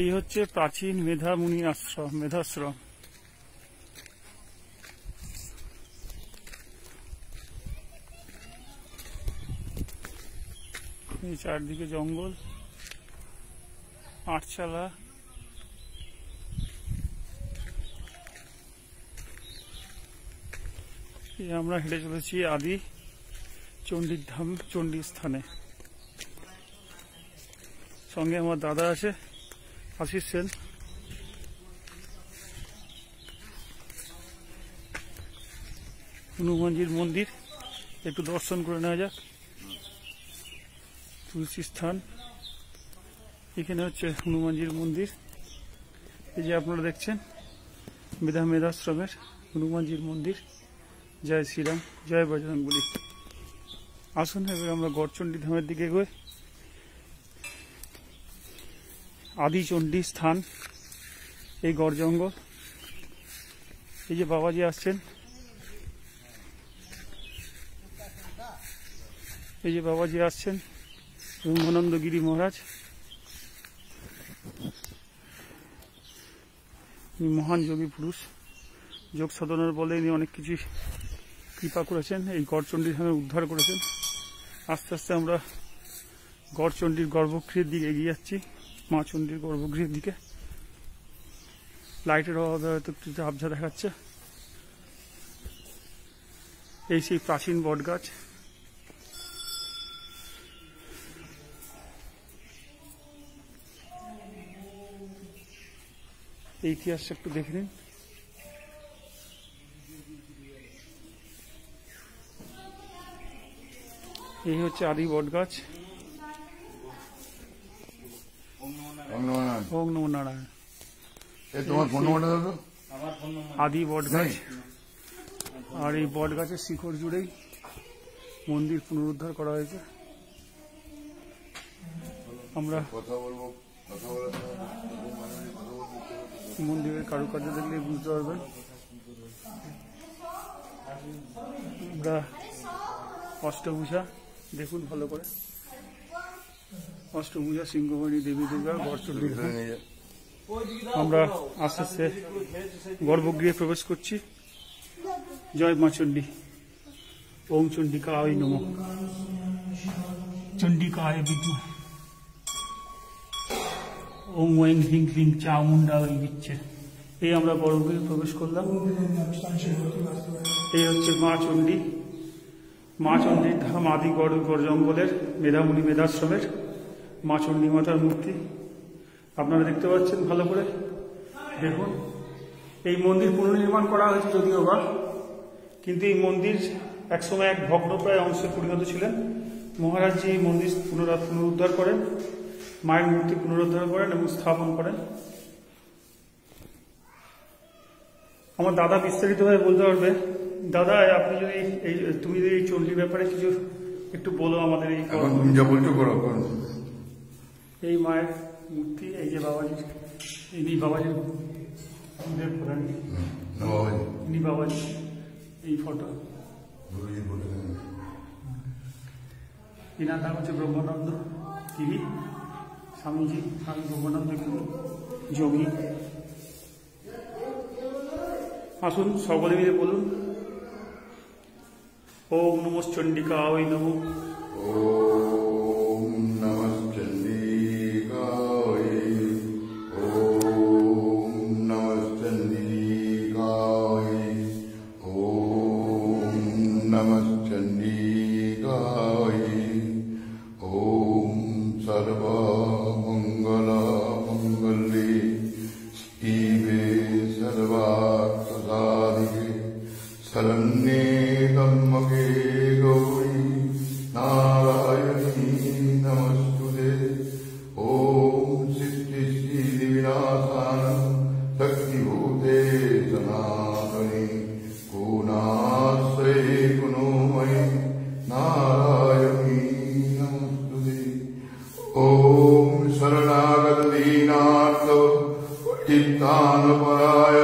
এই হচ্ছে প্রাচীন মেধামুনি আশ্রম, মেধাশ্রম। এই চারদিকে জঙ্গল, আটচালা। আমরা হেঁটে চলেছি আদি চণ্ডীর ধাম, চণ্ডী স্থানে। সঙ্গে আমার দাদা আছে, আশিস সেন। হনুমানজির মন্দির একটু দর্শন করে নেওয়া যাক। তুলসী স্থান, এখানে হচ্ছে হনুমানজির মন্দির। এই যে আপনারা দেখছেন মেধাশ্রমের হনুমানজির মন্দির। জয় শ্রীরাম, জয় বজরংবলী। আসুন এবার আমরা গড়চণ্ডী ধামের দিকে এগোই। আদি চণ্ডী স্থান এই গড় জঙ্গল। এই যে বাবাজি আসছেন, এই যে বাবাজি আসছেন, ব্রহ্মানন্দ গিরি মহারাজ, মহান যোগী পুরুষ। যোগ সাধনার বলে ইনি অনেক কিছু কৃপা করেছেন, এই গড়চণ্ডী ধামে উদ্ধার করেছেন। আস্তে আস্তে আমরা গড়চণ্ডীর গর্ভগৃহের দিকে এগিয়ে যাচ্ছি, মা চণ্ডীর গর্ভগৃহের দিকে। লাইটের অভাবে হয়তো একটু ঝাপঝা দেখাচ্ছে। এই সেই প্রাচীন বটগাছ। এই ইতিহাসটা একটু দেখে নিন। এই হচ্ছে আদি বটগাছ। ওম নমো নারায়ণ। আদি বটগাছ। আর এই বটগাছের শিকড় জুড়েই মন্দির পুনরুদ্ধার করা হয়েছে। আমরা মন্দিরের কারুকার্য দেখলে বুঝতে পারবেন। আমরা অষ্টভূষা দেখুন ভালো করে। অষ্টভূষা সিংহবাহিনী দেবী দুর্গা গড়চণ্ডী ধাম। আমরা আস্তে আস্তে গর্ভগৃহে প্রবেশ করছি। জয় মা চণ্ডী। ওম চণ্ডিকায় নমঃ। চণ্ডিকায় বিদ্মে ওম ওং হ্রিং ক্লিং চামুণ্ডায় বিচ্ছে। এই আমরা গর্ভগৃহে প্রবেশ করলাম। এই হচ্ছে মা চণ্ডী, মা চণ্ডীর ধাম, আদি গড় জঙ্গলের মেধামুনি মেধাশ্রমের মা চণ্ডী মাতার মূর্তি আপনারা দেখতে পাচ্ছেন ভালো করে। দেখুন, এই মন্দির পুনর্নির্মাণ করা হয়েছে যদিও বা, কিন্তু এই মন্দির একসময় এক ভগ্নপ্রায় অংশে পরিণত ছিলেন। মহারাজজি এই মন্দির পুনরুদ্ধার করেন, মায়ের মূর্তি পুনরুদ্ধার করেন এবং স্থাপন করেন। আমার দাদা বিস্তারিতভাবে বলতে পারবে। দাদা, আপনি যদি তুমি যদি এই চণ্ডীর ব্যাপারে কিছু একটু বলো আমাদের। এই মায়ের মূর্তি, এই যে বাবাজি, ইনি বাবাজি, ইনি বাবাজি, এই ফটো। এনার নাম হচ্ছে ব্রহ্মানন্দ গিরি স্বামীজি, স্বামী ব্রহ্মানন্দ গিরি যোগী। আসুন সকলে মিলে বলুন ওম নমঃ চণ্ডিকায় নমঃ। ওম নমঃ চণ্ডিকায়, ওম নমঃ চণ্ডিকায়, ওম নমঃ চণ্ডিকায়, ওম সর্বমঙ্গলমঙ্গলে শিবে সর্বার্থসাধিকে শরণ্যে ত্র্যম্বকে গৌরী নারায়ণী নমস্তুতে। ওম সৃষ্টি শ্রী বিনাশান শক্তিভূতে সনাতনে গুণাশ্রয়ে গুণময়ে নারায়ণী নমস্তুতে। ওম শরণাগত দীনার্থ চিত্তানপরায়